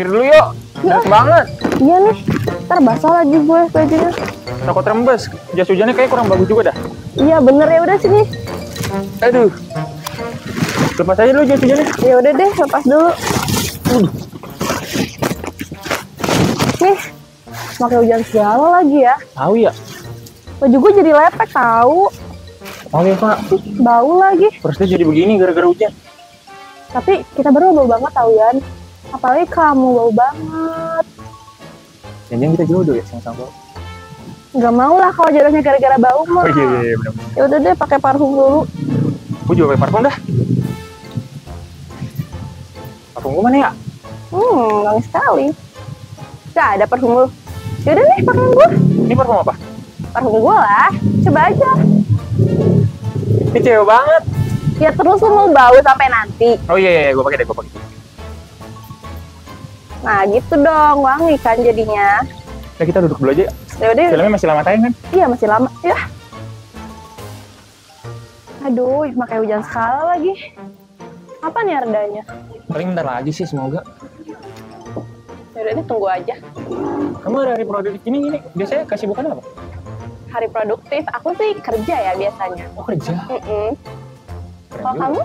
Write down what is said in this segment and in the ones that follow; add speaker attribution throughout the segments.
Speaker 1: Minggir dulu yuk. Deras banget.
Speaker 2: Iya nih, ntar basah lagi gue bajunya.
Speaker 1: Takut rembes. Jas hujannya kayak kurang bagus juga dah.
Speaker 2: Iya bener, ya udah sini.
Speaker 1: Aduh. Lepas aja dulu jas hujannya.
Speaker 2: Ya udah deh, lepas dulu. Nih, pakai hujan segala lagi ya.
Speaker 1: Tahu ya.
Speaker 2: Baju gue jadi lepek tahu.
Speaker 1: Oke Pak.
Speaker 2: Bau lagi.
Speaker 1: Terusnya jadi begini gara-gara hujan.
Speaker 2: Tapi kita berdua bau banget tau Yan. Apalagi kamu bau banget.
Speaker 1: Jangan kita jodoh ya sama-sama.
Speaker 2: Nggak mau lah kalau jodohnya gara-gara bau mah.
Speaker 1: Oh iya benar.
Speaker 2: Ya udah deh, pakai parfum dulu.
Speaker 1: Gue juga pakai parfum dah. Parfum gue mana ya?
Speaker 2: Wangi sekali. Gak ada parfum lu. Yaudah nih, pakai yang gue.
Speaker 1: Ini parfum apa?
Speaker 2: Parfum gue lah. Coba aja.
Speaker 1: Ini cewek banget.
Speaker 2: Ya terus lu mau bau sampai nanti.
Speaker 1: Oh iya, gue pakai deh, gue pakai.
Speaker 2: Nah gitu dong, wangi kan jadinya.
Speaker 1: Ya kita duduk dulu aja.
Speaker 2: Ya udah.
Speaker 1: Filmnya masih lama tayang kan?
Speaker 2: Iya masih lama. Ya. Aduh, pakai hujan sekala lagi. Apa nih redanya?
Speaker 1: Paling bentar lagi sih semoga.
Speaker 2: Ya udah deh, tunggu aja.
Speaker 1: Kamu hari produktif ini biasanya kasih bukan apa?
Speaker 2: Hari produktif, aku sih kerja ya biasanya.
Speaker 1: Oh kerja.
Speaker 2: Kalau
Speaker 1: Keren juga.
Speaker 2: kamu?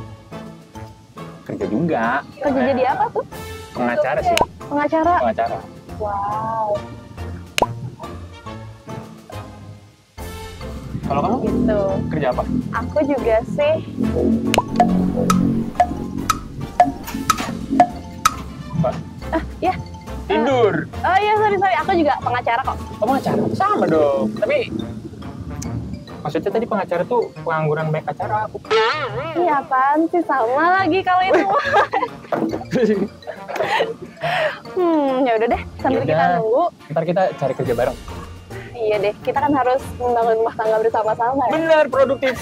Speaker 1: Kerja juga.
Speaker 2: Kerja jadi apa tuh?
Speaker 1: Pengacara sih.
Speaker 2: Pengacara.
Speaker 1: Pengacara.
Speaker 2: Wow.
Speaker 1: Kalau kamu
Speaker 2: Gitu.
Speaker 1: kerja apa?
Speaker 2: Aku juga sih.
Speaker 1: Pak.
Speaker 2: Ya.
Speaker 1: Tidur.
Speaker 2: Oh iya, sorry. Aku juga pengacara kok.
Speaker 1: Oh, pengacara? Sama dong. Tapi maksudnya tadi pengacara tuh pengangguran banyak acara aku.
Speaker 2: Iya apaan sih, sama lagi kalau itu. Ya udah deh, sambil
Speaker 1: Yaudah.
Speaker 2: kita nunggu.
Speaker 1: Ntar kita cari kerja bareng.
Speaker 2: Iya deh, kita kan harus membangun rumah tangga bersama-sama ya.
Speaker 1: Bener, produktif.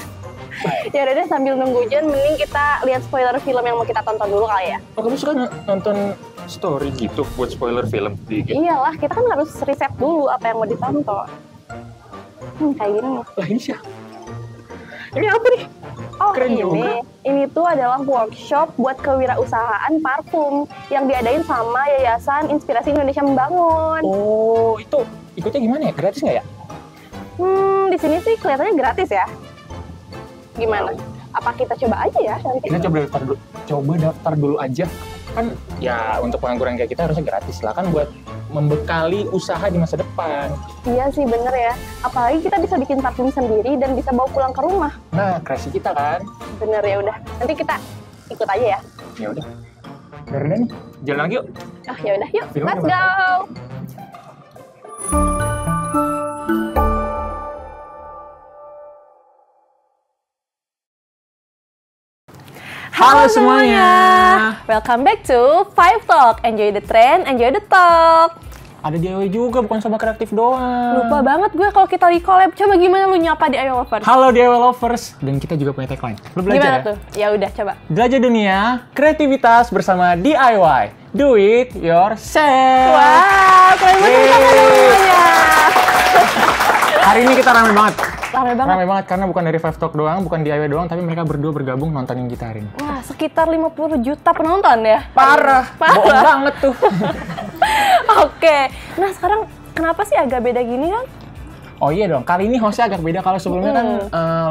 Speaker 2: Ya udah deh, sambil nunggu hujan, mending kita lihat spoiler film yang mau kita tonton dulu kali ya.
Speaker 1: Oh, kamu suka nonton story gitu buat spoiler film di IG?
Speaker 2: Iyalah, kita kan harus riset dulu apa yang mau ditonton. Kayak gini nih.
Speaker 1: Lah ini siapa? Ini apa nih?
Speaker 2: Oh
Speaker 1: Keren
Speaker 2: ini,
Speaker 1: juga.
Speaker 2: ini tuh adalah workshop buat kewirausahaan parfum yang diadain sama Yayasan Inspirasi Indonesia Membangun.
Speaker 1: Oh, itu ikutnya gimana ya? Gratis nggak ya?
Speaker 2: Di sini sih kelihatannya gratis ya. Gimana? Apa kita coba aja ya nanti?
Speaker 1: Kita coba daftar dulu aja. Kan ya untuk pengangguran kayak kita harusnya gratis lah kan buat membekali usaha di masa depan.
Speaker 2: Iya sih bener ya. Apalagi kita bisa bikin parfum sendiri dan bisa bawa pulang ke rumah.
Speaker 1: Nah, kreasi kita kan.
Speaker 2: Bener ya udah. Nanti kita ikut aja ya.
Speaker 1: Ya udah. Dari nih, jalan lagi yuk.
Speaker 2: Ah ya udah yuk.
Speaker 1: Film
Speaker 2: Let's
Speaker 1: udah
Speaker 2: go.
Speaker 1: Halo semuanya.
Speaker 2: Welcome back to Five Talk. Enjoy the trend, enjoy the talk.
Speaker 1: Ada DIY juga, bukan Sobat Kreatif doang.
Speaker 2: Lupa banget gue kalau kita lagi collab. Coba gimana lu nyapa di DIY Lovers?
Speaker 1: Halo DIY Lovers. Dan kita juga punya tagline. Lu belajar
Speaker 2: Gimana
Speaker 1: ya?
Speaker 2: tuh? Ya udah coba.
Speaker 1: Belajar dunia, kreativitas bersama DIY. Do it yourself.
Speaker 2: Wah, keren banget semuanya.
Speaker 1: Hari ini kita rame banget.
Speaker 2: Rame banget.
Speaker 1: Rame banget karena bukan dari Five Talk doang, bukan DIY doang, tapi mereka berdua bergabung nontonin kita hari ini.
Speaker 2: Wah, sekitar 50 juta penonton ya?
Speaker 1: Parah. Bohong banget tuh.
Speaker 2: Oke. Nah, sekarang kenapa sih agak beda gini kan?
Speaker 1: Oh iya dong, kali ini hostnya agak beda. Kalau sebelumnya kan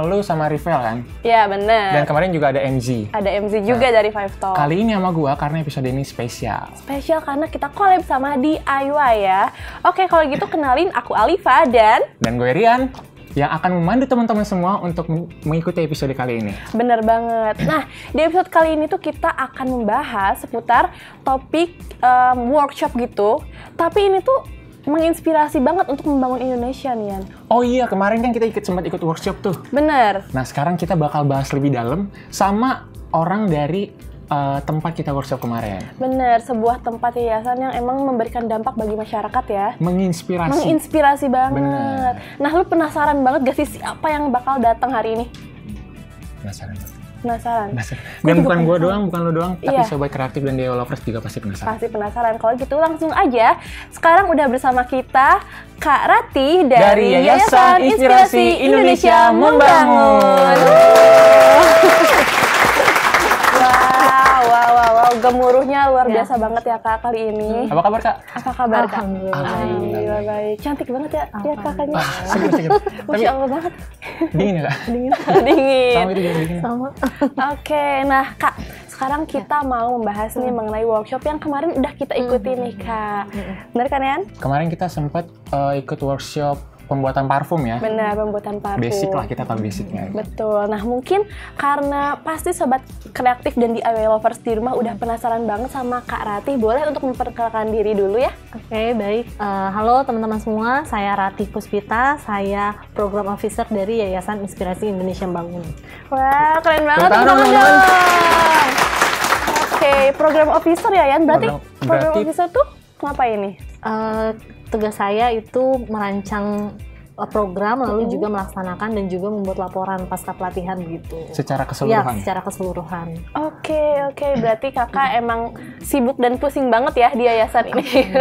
Speaker 1: lu sama Rivel kan?
Speaker 2: Ya, bener.
Speaker 1: Dan kemarin juga ada MZ.
Speaker 2: Ada MZ juga dari Five Talk.
Speaker 1: Kali ini sama gua karena episode ini spesial.
Speaker 2: Spesial karena kita collab sama DIY ya. Oke, kalau gitu kenalin aku Alifa dan
Speaker 1: Dan gue Rian, yang akan memandu teman-teman semua untuk mengikuti episode kali ini.
Speaker 2: bener banget. Nah, di episode kali ini tuh kita akan membahas seputar topik workshop gitu. Tapi ini tuh menginspirasi banget untuk membangun Indonesia nih, Yan.
Speaker 1: Oh iya, kemarin kan kita sempat ikut workshop tuh.
Speaker 2: Bener.
Speaker 1: Nah, sekarang kita bakal bahas lebih dalam sama orang dari tempat kita workshop kemarin.
Speaker 2: Bener, sebuah tempat yayasan yang emang memberikan dampak bagi masyarakat ya.
Speaker 1: Menginspirasi.
Speaker 2: Menginspirasi banget.
Speaker 1: Bener.
Speaker 2: Nah, lu penasaran banget gak sih siapa yang bakal datang hari ini?
Speaker 1: Penasaran banget.
Speaker 2: Penasaran?
Speaker 1: Dan bukan gue doang, bukan lo doang, tapi
Speaker 2: Iya.
Speaker 1: Sobat Kreatif dan DIY Lovers juga pasti penasaran.
Speaker 2: Pasti penasaran. Kalau gitu langsung aja. Sekarang udah bersama kita Kak Rati dari Yayasan Inspirasi Indonesia Membangun. Wow, gemuruhnya luar biasa banget ya Kak kali ini.
Speaker 1: Apa kabar Kak?
Speaker 2: Apa kabar Kak?
Speaker 1: Alhamdulillah
Speaker 2: Baik. Cantik banget ya lihat kakaknya.
Speaker 1: Seger.
Speaker 2: Masya Allah banget.
Speaker 1: Dingin ya Kak?
Speaker 2: Dingin.
Speaker 1: Sama itu dingin.
Speaker 3: Sama.
Speaker 2: Oke, nah Kak, sekarang kita mau membahas nih mengenai workshop yang kemarin udah kita ikuti nih Kak. Bener kan Yan?
Speaker 1: Kemarin kita sempat ikut workshop pembuatan parfum ya.
Speaker 2: Benar, pembuatan parfum.
Speaker 1: Basic lah, kita tahu basicnya.
Speaker 2: Betul. Nah mungkin karena pasti sobat kreatif dan DIY lovers di rumah udah penasaran banget sama Kak Ratih, boleh untuk memperkenalkan diri dulu ya?
Speaker 3: Oke, baik. Halo teman-teman semua, saya Ratih Puspita, saya Program Officer dari Yayasan Inspirasi Indonesia Bangun.
Speaker 2: Wah, keren banget
Speaker 1: Tepuk tangan,
Speaker 2: teman-teman.
Speaker 1: teman-teman.
Speaker 2: Oke, program officer ya Yan? Berarti program
Speaker 1: Berarti-
Speaker 2: officer tuh ngapain nih?
Speaker 3: Tugas saya itu merancang program, lalu juga melaksanakan dan juga membuat laporan pasca pelatihan gitu.
Speaker 1: Secara
Speaker 3: Ya,
Speaker 1: keseluruhan.
Speaker 3: secara keseluruhan.
Speaker 2: Oke, berarti kakak emang sibuk dan pusing banget ya di yayasan ini.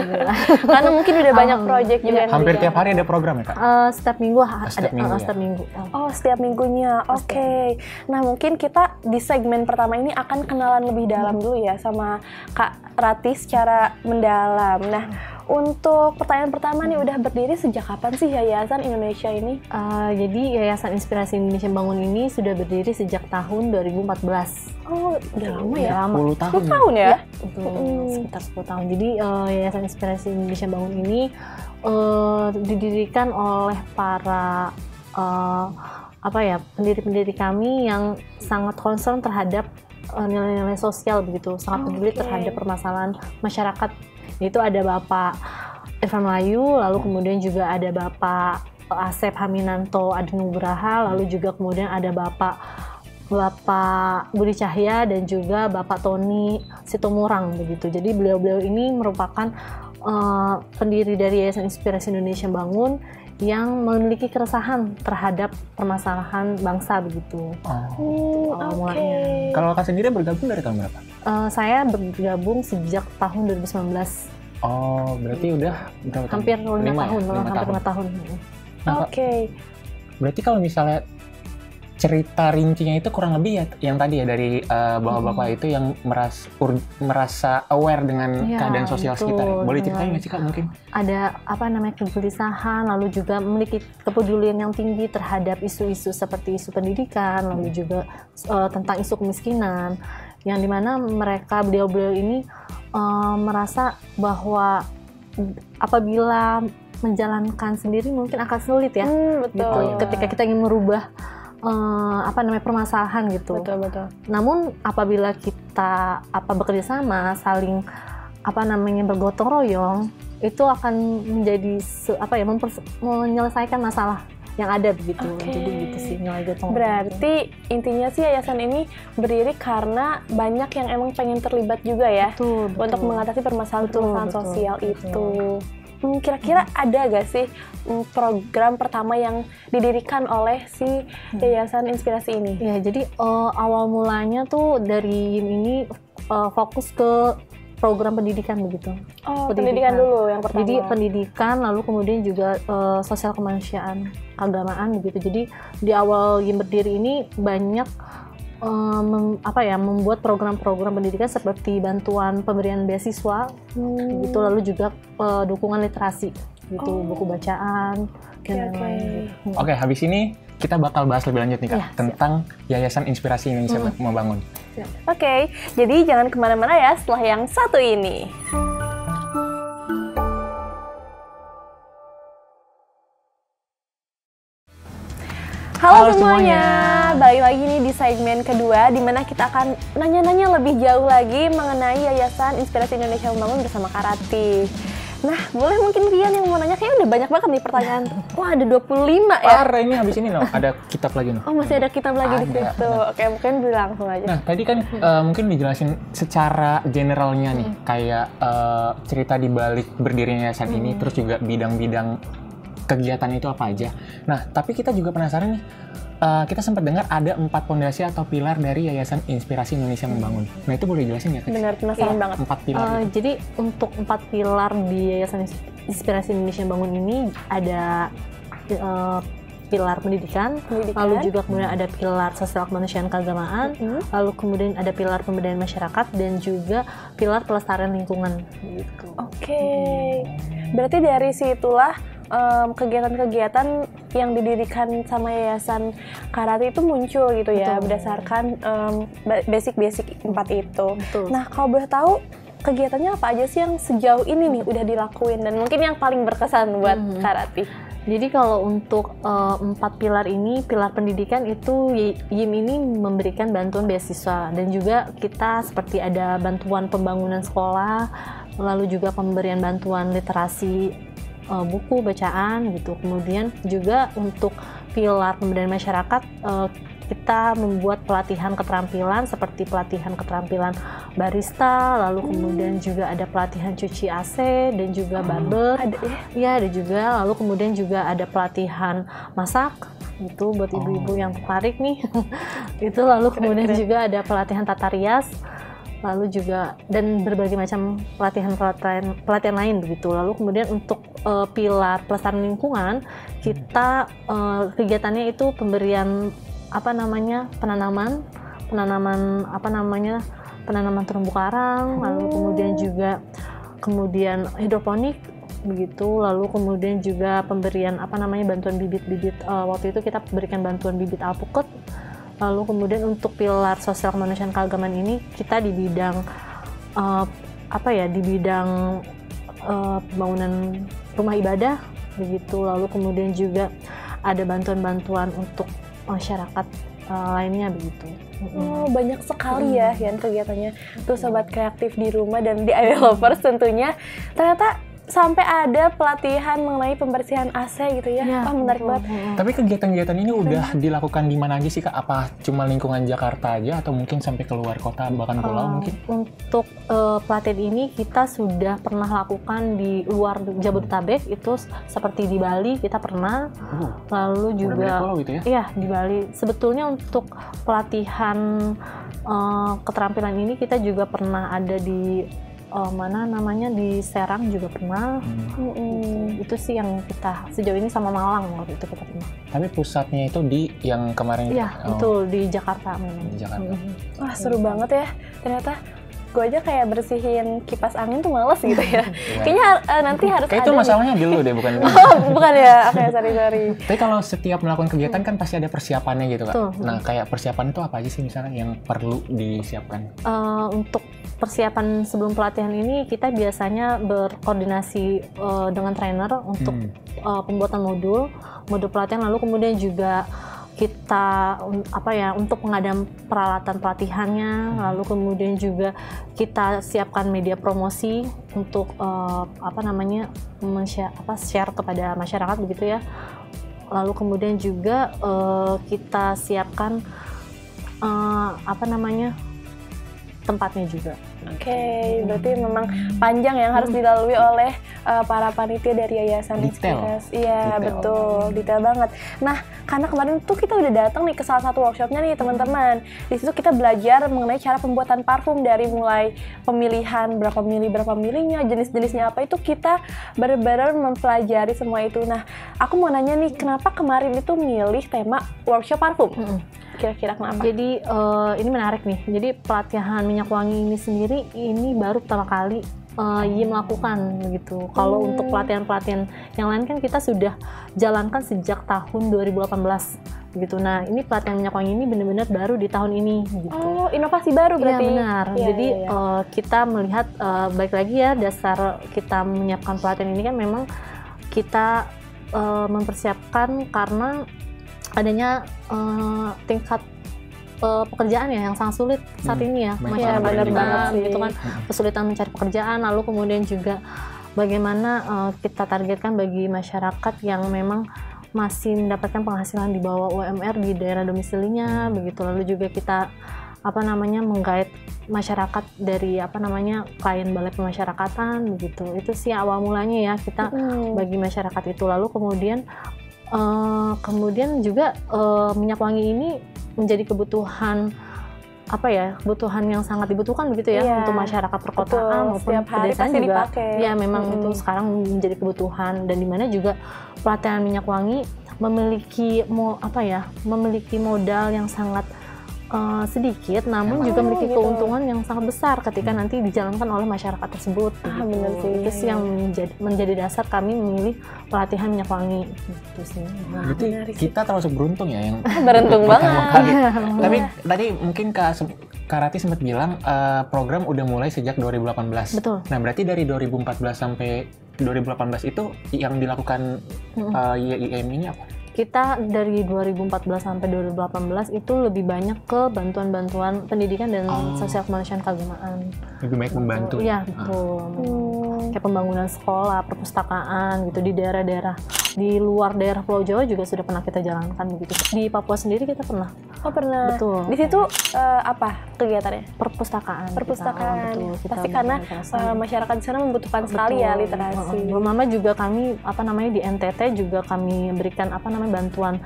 Speaker 2: Karena mungkin udah banyak project juga yang
Speaker 1: Hampir
Speaker 2: berjalan.
Speaker 1: tiap hari ada program ya Kak?
Speaker 3: Setiap minggu
Speaker 1: setiap minggu ya?
Speaker 3: setiap minggu.
Speaker 2: Oh, setiap minggunya. Oke. Nah, mungkin kita di segmen pertama ini akan kenalan lebih dalam dulu ya sama Kak Ratih secara mendalam. Nah, untuk pertanyaan pertama nih, udah berdiri sejak kapan sih Yayasan Indonesia ini?
Speaker 3: Jadi Yayasan Inspirasi Indonesia Bangun ini sudah berdiri sejak tahun 2014.
Speaker 2: Oh, udah lama ya?
Speaker 3: Udah lama.
Speaker 1: 10 tahun.
Speaker 2: 10 tahun ya?
Speaker 3: Betul, sekitar 10 tahun. Jadi Yayasan Inspirasi Indonesia Bangun ini didirikan oleh para pendiri-pendiri kami yang sangat concern terhadap nilai-nilai sosial begitu, sangat peduli terhadap permasalahan masyarakat. Itu ada Bapak Irfan Melayu, lalu kemudian juga ada Bapak Asep Haminanto Adinugraha, lalu juga kemudian ada Bapak Budi Cahya dan juga Bapak Tony Sitomorang begitu. Jadi beliau-beliau ini merupakan pendiri dari Yayasan Inspirasi Indonesia Bangun yang memiliki keresahan terhadap permasalahan bangsa begitu. Mulanya.
Speaker 1: Kalau Kak sendiri bergabung dari tahun berapa?
Speaker 3: Saya bergabung sejak tahun 2019.
Speaker 1: Oh, berarti udah berapa tahun?
Speaker 3: Hampir 5 tahun,
Speaker 1: Lima
Speaker 3: hampir 5 tahun.
Speaker 1: Nah, Kak,
Speaker 2: Oke.
Speaker 1: berarti kalau misalnya cerita rincinya itu kurang lebih ya yang tadi ya dari bapak-bapak itu yang merasa aware dengan
Speaker 3: Ya,
Speaker 1: keadaan sosial
Speaker 3: betul,
Speaker 1: sekitar. Boleh
Speaker 3: dengan-
Speaker 1: ceritain nggak sih Kak mungkin?
Speaker 3: Ada kegelisahan, lalu juga memiliki kepedulian yang tinggi terhadap isu-isu seperti isu pendidikan, lalu juga tentang isu kemiskinan, yang dimana beliau-beliau ini merasa bahwa apabila menjalankan sendiri mungkin akan sulit ya,
Speaker 2: Betul.
Speaker 3: gitu. Ketika kita ingin merubah permasalahan gitu.
Speaker 2: Betul.
Speaker 3: Namun apabila kita bekerja sama, saling bergotong royong, itu akan menjadi menyelesaikan masalah yang ada begitu.
Speaker 2: Oke.
Speaker 3: Jadi gitu sih nilai gotong royong.
Speaker 2: Berarti intinya sih yayasan ini berdiri karena banyak yang emang pengen terlibat juga ya
Speaker 3: Betul.
Speaker 2: untuk mengatasi permasalahan
Speaker 3: Betul,
Speaker 2: sosial
Speaker 3: betul.
Speaker 2: itu. Kira-kira ada gak sih program pertama yang didirikan oleh si Yayasan Inspirasi ini?
Speaker 3: Ya, jadi awal mulanya tuh dari ini fokus ke program pendidikan begitu.
Speaker 2: Oh, pendidikan dulu yang pertama.
Speaker 3: Jadi pendidikan, lalu kemudian juga sosial kemanusiaan, keagamaan begitu. Jadi di awal yang berdiri ini banyak membuat program-program pendidikan seperti bantuan pemberian beasiswa, gitu, lalu juga dukungan literasi, gitu, buku bacaan dan lain-lain. Gitu.
Speaker 1: Oke, habis ini kita bakal bahas lebih lanjut nih Kak
Speaker 3: Ya, siap.
Speaker 1: tentang Yayasan Inspirasi Indonesia Membangun.
Speaker 2: Oke, jadi jangan kemana-mana ya setelah yang satu ini. Halo semuanya, balik lagi nih di segmen kedua di mana kita akan nanya-nanya lebih jauh lagi mengenai Yayasan Inspirasi Indonesia Membangun bersama Kak Ratih. Nah, boleh mungkin Rian yang mau nanya, kayaknya udah banyak banget nih pertanyaan. Wah, ada 25 ya?
Speaker 1: Parah ini habis ini loh, ada kitab lagi loh.
Speaker 2: Oh, masih ada kitab lagi di
Speaker 1: Ada,
Speaker 2: situ. Oke, mungkin langsung aja.
Speaker 1: Nah, tadi kan mungkin dijelasin secara generalnya nih, kayak cerita di balik berdirinya yayasan ini, terus juga bidang-bidang kegiatannya itu apa aja. Nah, tapi kita juga penasaran nih, kita sempat dengar ada 4 pondasi atau pilar dari Yayasan Inspirasi Indonesia Membangun. Nah, itu boleh jelasin nggak? Kak?
Speaker 2: Benar, penasaran banget.
Speaker 1: 4 pilar itu.
Speaker 3: Jadi untuk 4 pilar di Yayasan Inspirasi Indonesia Bangun ini ada pilar pendidikan, lalu juga kemudian ada pilar sosial kemanusiaan keagamaan, lalu kemudian ada pilar pemberdayaan masyarakat dan juga pilar pelestarian lingkungan gitu.
Speaker 2: Oke. Berarti dari situlah kegiatan-kegiatan yang didirikan sama Yayasan Karati itu muncul gitu ya.
Speaker 3: Betul.
Speaker 2: Berdasarkan basic-basic 4 itu.
Speaker 3: Betul.
Speaker 2: Nah, kalau boleh tahu kegiatannya apa aja sih yang sejauh ini nih udah dilakuin dan mungkin yang paling berkesan buat Karati?
Speaker 3: Jadi kalau untuk 4 pilar ini, pilar pendidikan itu YIM ini memberikan bantuan beasiswa dan juga kita seperti ada bantuan pembangunan sekolah, lalu juga pemberian bantuan literasi buku bacaan gitu. Kemudian juga untuk pilar pemberdayaan masyarakat kita membuat pelatihan keterampilan seperti pelatihan keterampilan barista, lalu kemudian juga ada pelatihan cuci AC dan juga barber.
Speaker 2: Ada ya?
Speaker 3: Iya, ada juga. Lalu kemudian juga ada pelatihan masak gitu buat ibu-ibu yang tertarik nih. Itu lalu kemudian juga ada pelatihan tata rias. Lalu juga dan berbagai macam pelatihan lain begitu. Lalu kemudian untuk pilar pelestarian lingkungan kita kegiatannya itu pemberian penanaman terumbu karang, lalu kemudian hidroponik begitu, lalu kemudian juga pemberian bantuan bibit-bibit, waktu itu kita berikan bantuan bibit alpukat. Lalu kemudian untuk pilar sosial kemanusiaan keagamaan ini kita di bidang pembangunan rumah ibadah begitu. Lalu kemudian juga ada bantuan-bantuan untuk masyarakat lainnya begitu.
Speaker 2: Oh, banyak sekali ya yang kegiatannya. Tuh sobat kreatif di rumah dan di area lovers tentunya ternyata sampai ada pelatihan mengenai pembersihan AC gitu ya.
Speaker 3: Ya,
Speaker 2: Menarik banget.
Speaker 1: Tapi kegiatan-kegiatan ini udah dilakukan di mana aja sih Kak? Apa cuma lingkungan Jakarta aja atau mungkin sampai keluar kota bahkan pulau mungkin?
Speaker 3: Untuk pelatihan ini kita sudah pernah lakukan di luar Jabodetabek, itu seperti di Bali kita pernah. Lalu juga
Speaker 1: pulau gitu ya?
Speaker 3: Iya, di Bali. Sebetulnya untuk pelatihan keterampilan ini kita juga pernah ada di di Serang juga pernah. Itu sih yang kita sejauh ini sama Malang waktu itu kita pernah.
Speaker 1: Tapi pusatnya itu di yang kemarin?
Speaker 3: Iya, betul, di Jakarta memang.
Speaker 1: Di Jakarta.
Speaker 2: Wah, seru banget ya. Ternyata gue aja kayak bersihin kipas angin tuh males gitu ya. Kayaknya nanti harus
Speaker 1: kayak
Speaker 2: ada
Speaker 1: itu masalahnya di lu deh, bukan?
Speaker 2: Bukan ya? Oke, sorry.
Speaker 1: Tapi kalau setiap melakukan kegiatan kan pasti ada persiapannya gitu Kak.
Speaker 3: Betul.
Speaker 1: Nah, kayak persiapan itu apa aja sih misalnya yang perlu disiapkan?
Speaker 3: Untuk persiapan sebelum pelatihan ini kita biasanya berkoordinasi dengan trainer untuk pembuatan modul pelatihan, lalu kemudian juga kita untuk pengadaan peralatan pelatihannya, lalu kemudian juga kita siapkan media promosi untuk share kepada masyarakat begitu ya. Lalu kemudian juga kita siapkan tempatnya juga.
Speaker 2: Oke, berarti memang panjang yang harus dilalui oleh para panitia dari Yayasan Inspirasi. Iya, betul, detail banget. Nah, karena kemarin tuh kita udah datang nih ke salah satu workshopnya nih teman-teman. Di situ kita belajar mengenai cara pembuatan parfum dari mulai pemilihan berapa milihnya, jenis-jenisnya apa itu kita benar-benar mempelajari semua itu. Nah, aku mau nanya nih, kenapa kemarin itu milih tema workshop parfum? Kira-kira kenapa?
Speaker 3: Jadi ini menarik nih. Jadi pelatihan minyak wangi ini sendiri ini baru pertama kali YIM lakukan begitu. Kalau untuk pelatihan-pelatihan yang lain kan kita sudah jalankan sejak tahun 2018 begitu. Nah, ini pelatihan minyak wangi ini benar-benar baru di tahun ini gitu.
Speaker 2: Oh, inovasi baru berarti.
Speaker 3: Iya, benar. Jadi kita melihat baik lagi ya, dasar kita menyiapkan pelatihan ini kan memang kita mempersiapkan karena adanya tingkat pekerjaan ya yang sangat sulit saat ini ya,
Speaker 2: Iya, benar banget sih.
Speaker 3: gitu kan, kesulitan mencari pekerjaan, lalu kemudian juga bagaimana kita targetkan bagi masyarakat yang memang masih mendapatkan penghasilan di bawah UMR di daerah domisilinya begitu. Lalu juga kita menggait masyarakat dari klien balai pemasyarakatan begitu. Itu sih awal mulanya ya kita bagi masyarakat itu. Lalu kemudian juga minyak wangi ini menjadi kebutuhan kebutuhan yang sangat dibutuhkan begitu ya untuk masyarakat perkotaan maupun pedesaan juga
Speaker 2: dipakai.
Speaker 3: Ya memang itu sekarang menjadi kebutuhan, dan dimana juga pelatihan minyak wangi memiliki modal yang sangat sedikit, namun juga memiliki keuntungan yang sangat besar ketika nanti dijalankan oleh masyarakat tersebut.
Speaker 2: Benar sih.
Speaker 3: Itu sih yang menjadi dasar kami memilih pelatihan minyak wangi. Gitu sih.
Speaker 1: Berarti kita termasuk beruntung ya yang
Speaker 2: Beruntung banget.
Speaker 1: Tapi tadi mungkin Kak Rati sempat bilang program udah mulai sejak 2018.
Speaker 3: Betul.
Speaker 1: Nah berarti dari 2014 sampai 2018 itu yang dilakukan YIM ini apa?
Speaker 3: Kita dari 2014 sampai 2018 itu lebih banyak ke bantuan-bantuan pendidikan dan sosial kemanusiaan keagamaan.
Speaker 1: Lebih baik membantu.
Speaker 3: Iya, betul. Kayak pembangunan sekolah, perpustakaan gitu di daerah-daerah di luar daerah Pulau Jawa juga sudah pernah kita jalankan begitu. Di Papua sendiri kita pernah.
Speaker 2: Oh pernah.
Speaker 3: Betul.
Speaker 2: Di situ apa kegiatannya?
Speaker 3: Perpustakaan.
Speaker 2: Betul. Pasti karena masyarakat di sana membutuhkan sekali ya literasi.
Speaker 3: Belum lama juga kami di NTT juga kami berikan bantuan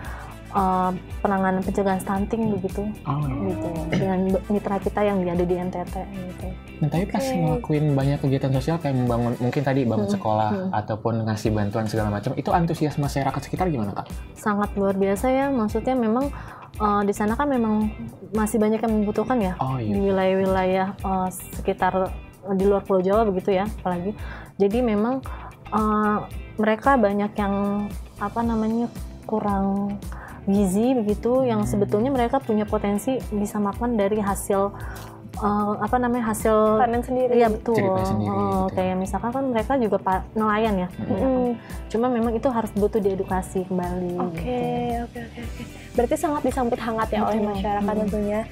Speaker 3: penanganan pencegahan stunting begitu. Gitu. Dengan mitra kita yang ada di NTT gitu.
Speaker 1: Nah, tapi pas ngelakuin banyak kegiatan sosial kayak membangun, mungkin tadi bangun sekolah ataupun ngasih bantuan segala macam, itu antusias masyarakat sekitar gimana, Kak?
Speaker 3: Sangat luar biasa ya, maksudnya memang di sana kan memang masih banyak yang membutuhkan ya. Di wilayah-wilayah sekitar di luar Pulau Jawa begitu ya, apalagi. Jadi memang mereka banyak yang kurang gizi begitu, yang sebetulnya mereka punya potensi bisa makan dari hasil hasil
Speaker 2: panen sendiri.
Speaker 3: Iya betul.
Speaker 1: Gitu.
Speaker 3: Kayak misalkan kan mereka juga nelayan ya. Cuma memang itu harus butuh diedukasi kembali.
Speaker 2: Oke. Berarti sangat disambut hangat ya oleh masyarakat tentunya.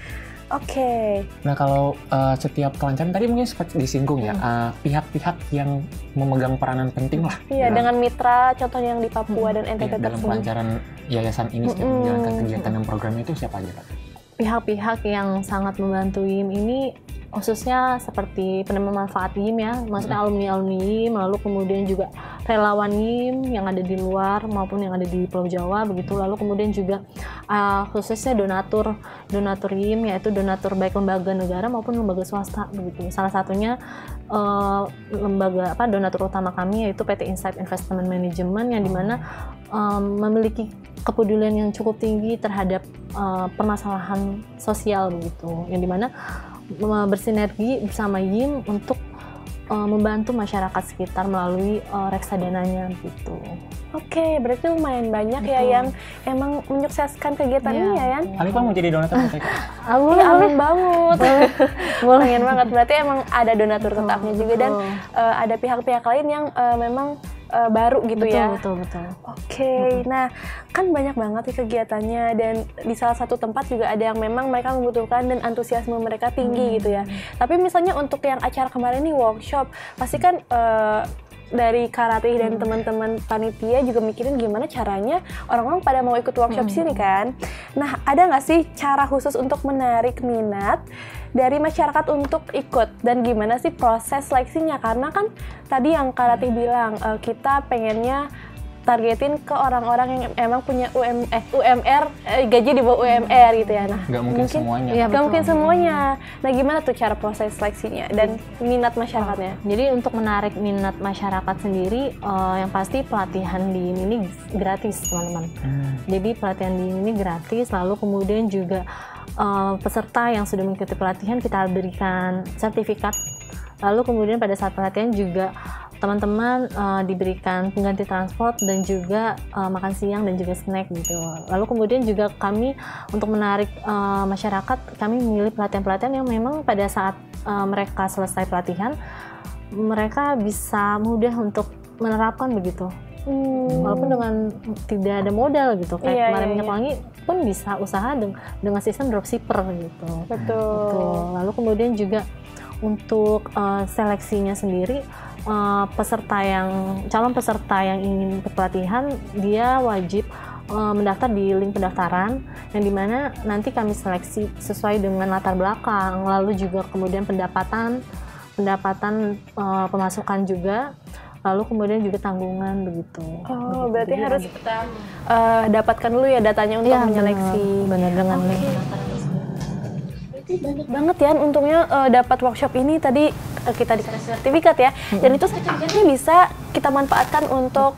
Speaker 2: Oke.
Speaker 1: Nah kalau setiap kelancaran tadi mungkin sempat disinggung ya, pihak-pihak yang memegang peranan penting lah.
Speaker 2: Iya, dengan mitra contohnya yang di Papua dan NTT
Speaker 1: dalam kelancaran yayasan ini setiap menjalankan kegiatan dan programnya itu siapa aja, Pak?
Speaker 3: Pihak-pihak yang sangat membantu YIM ini khususnya seperti penerima manfaat YIM ya, maksudnya alumni YIM, lalu kemudian juga relawan YIM yang ada di luar maupun yang ada di Pulau Jawa begitu, lalu kemudian juga khususnya donatur YIM, yaitu donatur baik lembaga negara maupun lembaga swasta begitu. Salah satunya donatur utama kami yaitu PT Insight Investment Management yang dimana memiliki kepedulian yang cukup tinggi terhadap permasalahan sosial begitu, yang dimana bersinergi bersama YIM untuk membantu masyarakat sekitar melalui reksadananya gitu.
Speaker 2: Oke, berarti lumayan banyak ya yang emang menyukseskan kegiatannya ya Yan?
Speaker 1: Alifah mau jadi donatur atau tidak?
Speaker 2: Amin banget. Pengen banget, berarti emang ada donatur tetapnya juga dan ada pihak-pihak lain yang memang baru gitu ya.
Speaker 3: Betul.
Speaker 2: Oke. Nah, kan banyak banget nih kegiatannya dan di salah satu tempat juga ada yang memang mereka membutuhkan dan antusiasme mereka tinggi gitu ya. Tapi misalnya untuk yang acara kemarin nih workshop, pasti kan dari Kak Rati dan teman-teman panitia juga mikirin gimana caranya orang-orang pada mau ikut workshop sini kan. Nah, ada nggak sih cara khusus untuk menarik minat dari masyarakat untuk ikut dan gimana sih proses seleksinya? Karena kan tadi yang Kak Rati bilang kita pengennya targetin ke orang-orang yang emang punya UMR, gaji di bawah UMR gitu ya. Nah,
Speaker 1: nggak mungkin semuanya.
Speaker 3: Iya,
Speaker 2: nggak mungkin semuanya. Nah, gimana tuh cara proses seleksinya dan minat masyarakatnya?
Speaker 3: Jadi untuk menarik minat masyarakat sendiri, yang pasti pelatihan di ini gratis, teman-teman. Jadi pelatihan di ini gratis, lalu kemudian juga peserta yang sudah mengikuti pelatihan kita berikan sertifikat. Lalu kemudian pada saat pelatihan juga teman-teman diberikan pengganti transport dan juga makan siang dan juga snack gitu. Lalu kemudian juga kami untuk menarik masyarakat, kami memilih pelatihan-pelatihan yang memang pada saat mereka selesai pelatihan, mereka bisa mudah untuk menerapkan begitu. Walaupun dengan tidak ada modal gitu, kayak kemarin minyak wangi pun bisa usaha dengan sistem dropshipper gitu.
Speaker 2: Betul.
Speaker 3: Lalu kemudian juga untuk seleksinya sendiri, calon peserta yang ingin pelatihan dia wajib mendaftar di link pendaftaran yang dimana nanti kami seleksi sesuai dengan latar belakang, lalu juga kemudian pendapatan pemasukan juga, lalu kemudian juga tanggungan begitu.
Speaker 2: Oh, berarti harus kita dapatkan dulu ya datanya untuk menyeleksi.
Speaker 3: Benar dengan link.
Speaker 2: Berarti banyak banget ya untungnya dapat workshop ini. Tadi kita dikasih sertifikat ya. Dan itu sertifikatnya bisa kita manfaatkan untuk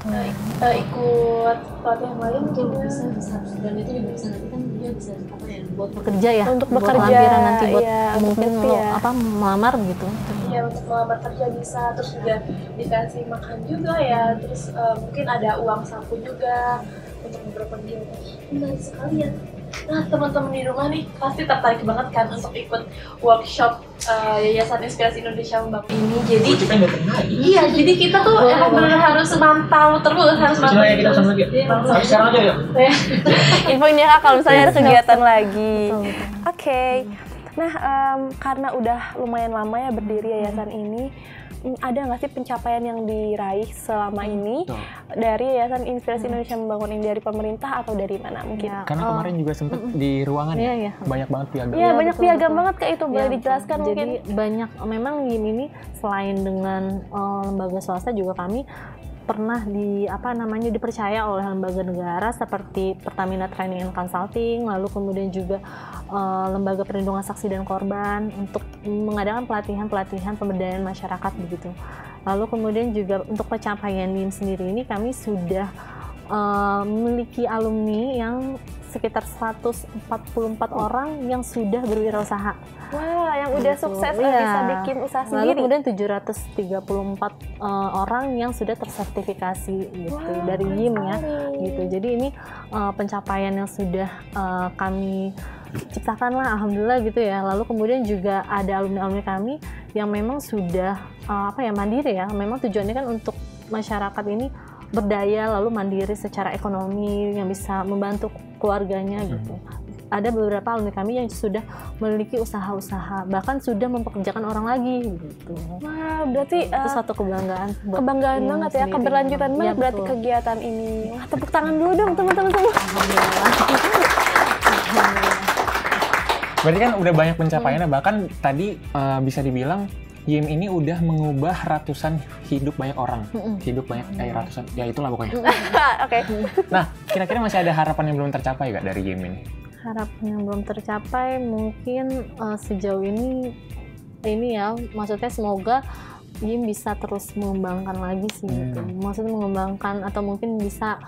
Speaker 2: ikut pelatihan lain juga.
Speaker 3: Bisa. Dan itu juga bisa nanti kan dia bisa apa ya, buat bekerja ya.
Speaker 2: Untuk
Speaker 3: buat
Speaker 2: bekerja,
Speaker 3: lampiran nanti buat
Speaker 2: iya,
Speaker 3: mungkin
Speaker 2: bukti ya.
Speaker 3: melamar gitu.
Speaker 4: Ya untuk melamar kerja bisa, terus juga dikasih makan juga ya, terus mungkin ada uang saku juga untuk beberapa dia. Menarik sekali ya. Nah teman-teman di rumah nih pasti tertarik banget kan untuk ikut workshop Yayasan Inspirasi Indonesia Membangun ini. Jadi iya, jadi kita tuh emang benar harus mantau terus, harus mantau terus.
Speaker 1: Sekarang aja ya.
Speaker 2: Infoin ya Kak kalau misalnya ada kegiatan lagi.
Speaker 3: Betul.
Speaker 2: Oke. Nah, karena udah lumayan lama ya berdiri yayasan ini, ada nggak sih pencapaian yang diraih selama ini dari Yayasan Inspirasi Indonesia Membangun ini, dari pemerintah atau dari mana mungkin?
Speaker 3: Ya.
Speaker 1: Karena kemarin juga sempet di ruangan
Speaker 3: Iya,
Speaker 1: ya,
Speaker 3: iya.
Speaker 1: banyak banget piagam.
Speaker 2: Iya,
Speaker 3: Iya,
Speaker 2: banyak
Speaker 3: betul,
Speaker 2: piagam
Speaker 3: betul.
Speaker 2: banget Kak, itu boleh
Speaker 3: Ya,
Speaker 2: dijelaskan
Speaker 3: betul.
Speaker 2: mungkin?
Speaker 3: Jadi banyak, memang YIM ini selain dengan lembaga swasta juga kami pernah dipercaya oleh lembaga negara seperti Pertamina Training and Consulting, lalu kemudian juga lembaga perlindungan saksi dan korban untuk mengadakan pelatihan pemberdayaan masyarakat begitu. Lalu kemudian juga untuk pencapaian YIM sendiri ini kami sudah memiliki alumni yang sekitar 144 orang yang sudah berwirausaha.
Speaker 2: Wah, yang udah
Speaker 3: Gitu.
Speaker 2: sukses
Speaker 3: Iya.
Speaker 2: bisa bikin usaha
Speaker 3: Lalu
Speaker 2: sendiri.
Speaker 3: kemudian 734 orang yang sudah tersertifikasi gitu
Speaker 2: Wah,
Speaker 3: dari
Speaker 2: keren
Speaker 3: YIM ya
Speaker 2: sekali.
Speaker 3: gitu. Jadi ini pencapaian yang sudah kami ciptakan lah, alhamdulillah gitu ya. Lalu kemudian juga ada alumni kami yang memang sudah mandiri ya. Memang tujuannya kan untuk masyarakat ini berdaya lalu mandiri secara ekonomi, yang bisa membantu keluarganya gitu. Ada beberapa alumni kami yang sudah memiliki usaha-usaha, bahkan sudah mempekerjakan orang lagi gitu.
Speaker 2: Wah, berarti
Speaker 3: Itu satu kebanggaan buat
Speaker 2: kebanggaan
Speaker 3: YIM
Speaker 2: banget ya,
Speaker 3: sendiri.
Speaker 2: keberlanjutan
Speaker 3: Iya,
Speaker 2: banget berarti
Speaker 3: betul.
Speaker 2: kegiatan ini. Wah, tepuk tangan dulu dong teman-teman semua.
Speaker 3: Alhamdulillah.
Speaker 1: Berarti kan udah banyak pencapaiannya, bahkan tadi bisa dibilang YIM ini udah mengubah ratusan hidup banyak orang. Hidup banyak, ratusan, ya itulah pokoknya.
Speaker 2: Oke.
Speaker 1: Nah, kira-kira masih ada harapan yang belum tercapai nggak dari YIM ini?
Speaker 3: Harapan yang belum tercapai mungkin sejauh ini ya, maksudnya semoga YIM bisa terus mengembangkan lagi sih gitu. Maksudnya mengembangkan atau mungkin bisa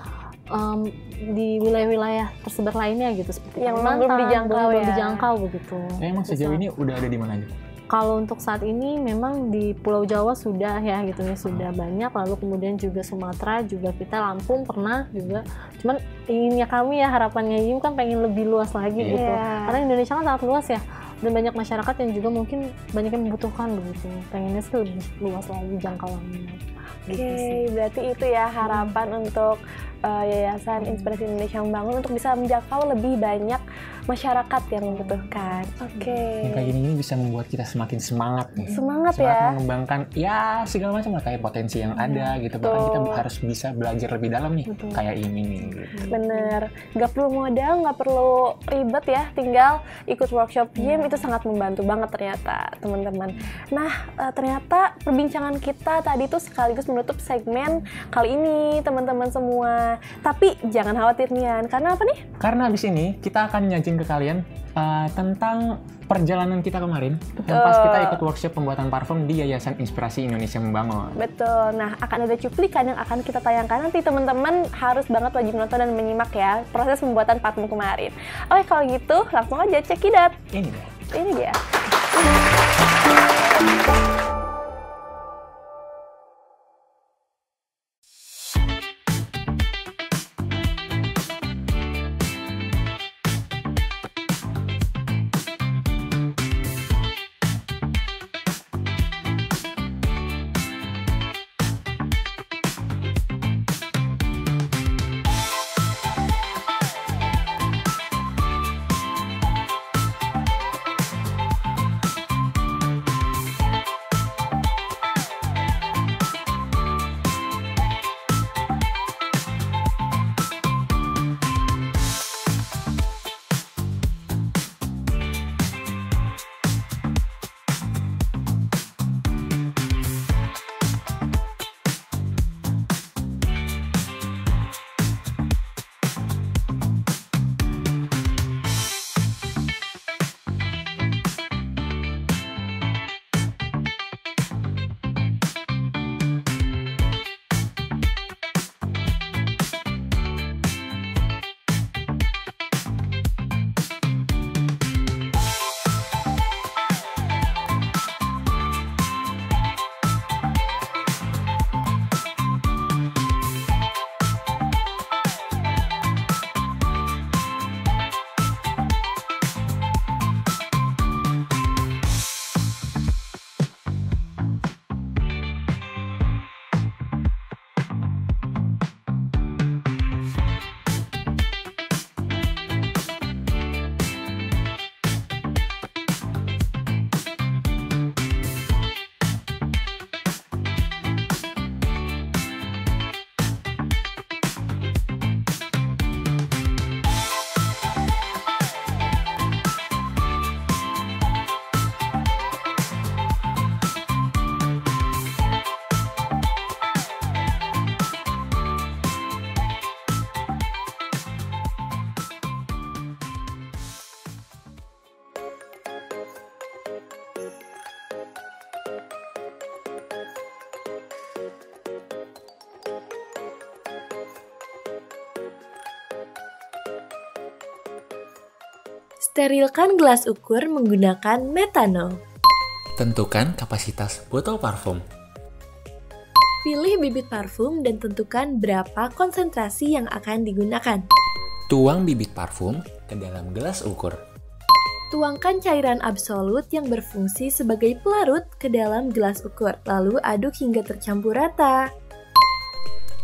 Speaker 3: di wilayah-wilayah tersebar lainnya gitu, seperti
Speaker 2: Yang memang belum
Speaker 3: Kalimantan,
Speaker 2: dijangkau
Speaker 3: belum
Speaker 2: ya.
Speaker 3: dijangkau begitu.
Speaker 1: Emang sejauh ini udah ada di mana aja?
Speaker 3: Kalau untuk saat ini memang di Pulau Jawa sudah ya gitu ya, sudah banyak. Lalu kemudian juga Sumatera, juga kita Lampung pernah juga. Cuman inginnya kami ya, harapannya YIM kan pengen lebih luas lagi gitu.
Speaker 2: Iya.
Speaker 3: Karena Indonesia kan sangat luas ya, dan banyak masyarakat yang juga mungkin banyak yang membutuhkan begitu. Pengennya sih lebih luas lagi jangkauannya. Gitu
Speaker 2: Oke,
Speaker 3: sih.
Speaker 2: berarti itu ya harapan untuk Yayasan Inspirasi Indonesia Membangun untuk bisa menjangkau lebih banyak masyarakat yang membutuhkan. Oke.
Speaker 1: Yang kayak gini bisa membuat kita semakin semangat nih.
Speaker 2: Semangat
Speaker 1: Semangat
Speaker 2: ya.
Speaker 1: mengembangkan ya segala macam lah, kayak potensi yang ada gitu. Bahkan kita harus bisa belajar lebih dalam nih,
Speaker 3: Betul.
Speaker 1: kayak ini nih. Gitu.
Speaker 2: Bener, nggak perlu modal, nggak perlu ribet ya, tinggal ikut workshop YIM itu sangat membantu banget ternyata teman-teman. Nah, ternyata perbincangan kita tadi tuh sekaligus menutup segmen kali ini teman-teman semua. Tapi jangan khawatir Nian, karena apa nih?
Speaker 1: Karena abis ini kita akan nyajin ke kalian tentang perjalanan kita kemarin yang pas kita ikut workshop pembuatan parfum di Yayasan Inspirasi Indonesia Membangun.
Speaker 2: Betul, nah akan ada cuplikan yang akan kita tayangkan nanti, teman-teman harus banget wajib nonton dan menyimak ya proses pembuatan parfum kemarin. Oke, kalau gitu langsung aja check it out.
Speaker 1: Ini deh.
Speaker 2: Ini dia.
Speaker 5: Sterilkan gelas ukur menggunakan metanol.
Speaker 6: Tentukan kapasitas botol parfum.
Speaker 5: Pilih bibit parfum dan tentukan berapa konsentrasi yang akan digunakan.
Speaker 6: Tuang bibit parfum ke dalam gelas ukur.
Speaker 5: Tuangkan cairan absolut yang berfungsi sebagai pelarut ke dalam gelas ukur, lalu aduk hingga tercampur rata.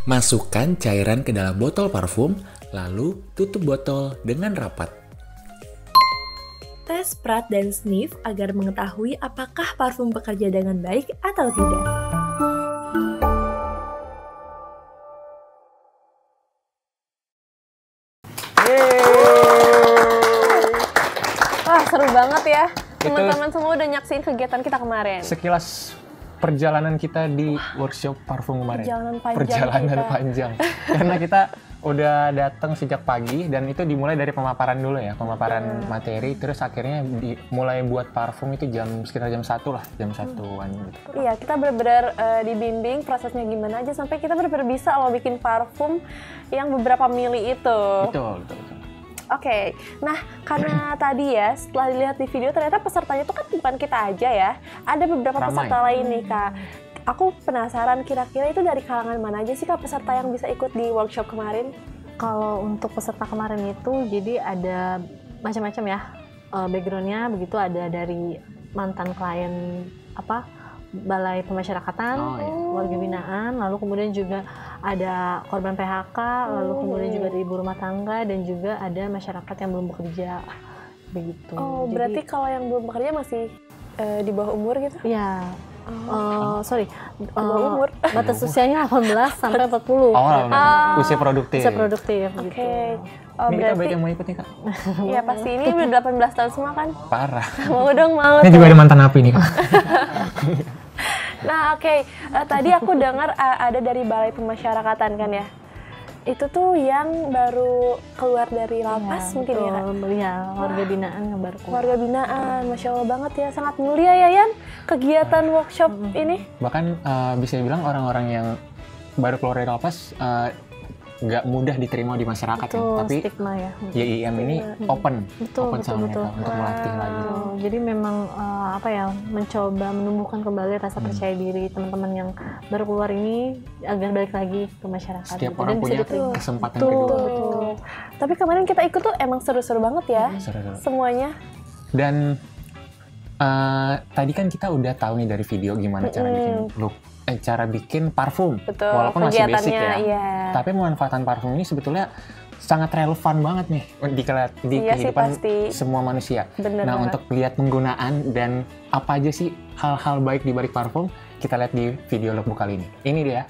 Speaker 6: Masukkan cairan ke dalam botol parfum, lalu tutup botol dengan rapat.
Speaker 5: Tes sprat dan sniff agar mengetahui apakah parfum bekerja dengan baik atau tidak.
Speaker 2: Wah, seru banget ya. Teman-teman semua udah nyaksiin kegiatan kita kemarin.
Speaker 1: Sekilas perjalanan kita di workshop parfum kemarin.
Speaker 2: Perjalanan
Speaker 1: Panjang. Karena kita udah datang sejak pagi dan itu dimulai dari pemaparan dulu ya, pemaparan materi, terus akhirnya mulai buat parfum itu sekitar jam 1 lah, jam 1-an gitu.
Speaker 2: Iya, kita benar-benar dibimbing prosesnya gimana aja sampai kita benar-benar bisa loh bikin parfum yang beberapa mili itu.
Speaker 1: Betul.
Speaker 2: Oke, nah karena tadi ya setelah dilihat di video ternyata pesertanya itu kan bukan kita aja ya, ada beberapa peserta lain nih Kak. Aku penasaran kira-kira itu dari kalangan mana aja sih Kak peserta yang bisa ikut di workshop kemarin?
Speaker 3: Kalau untuk peserta kemarin itu jadi ada macam-macam ya backgroundnya, begitu ada dari mantan klien balai pemasyarakatan, warga binaan, lalu kemudian juga ada korban PHK, lalu kemudian juga ada ibu rumah tangga dan juga ada masyarakat yang belum bekerja begitu.
Speaker 2: Oh, jadi, berarti kalau yang belum bekerja masih di bawah umur gitu?
Speaker 3: Iya. Umur. Batas usianya 18 sampai 40.
Speaker 1: Usia produktif.
Speaker 3: Usia produktif gitu.
Speaker 2: Oke.
Speaker 1: Ini kita baik yang mau ikut nih Kak.
Speaker 2: Iya pasti, ini udah 18 tahun semua kan?
Speaker 1: Parah.
Speaker 2: Mau dong, mau.
Speaker 1: Ini juga ada mantan api nih Kak.
Speaker 2: Nah oke, tadi aku dengar ada dari Balai Pemasyarakatan kan ya? Itu tuh yang baru keluar dari lapas mungkin ya Kak?
Speaker 3: Iya, warga binaan yang baru keluar.
Speaker 2: Warga binaan, Masya Allah banget ya, sangat mulia ya Yan kegiatan workshop ini.
Speaker 1: Bahkan bisa dibilang orang-orang yang baru keluar dari lapas nggak mudah diterima di masyarakat
Speaker 3: Betul,
Speaker 1: ya. Tapi
Speaker 3: stigma ya.
Speaker 1: YIM ini open sama mereka untuk melatih lagi.
Speaker 3: Jadi memang mencoba menumbuhkan kembali rasa percaya diri teman-teman yang baru keluar ini agar balik lagi ke masyarakat.
Speaker 1: Setiap orang punya kesempatan
Speaker 2: Betul.
Speaker 1: kedua.
Speaker 2: Tapi kemarin kita ikut tuh emang seru-seru banget ya, semuanya.
Speaker 1: Dan tadi kan kita udah tahu nih dari video gimana cara bikin parfum.
Speaker 2: Betul,
Speaker 1: walaupun masih basic ya.
Speaker 2: Iya.
Speaker 1: Tapi pemanfaatan parfum ini sebetulnya sangat relevan banget nih di kehidupan semua manusia.
Speaker 2: Bener
Speaker 1: nah,
Speaker 2: banget.
Speaker 1: untuk lihat penggunaan dan apa aja sih hal-hal baik di balik parfum, kita lihat di video Lookbook kali ini. Ini dia.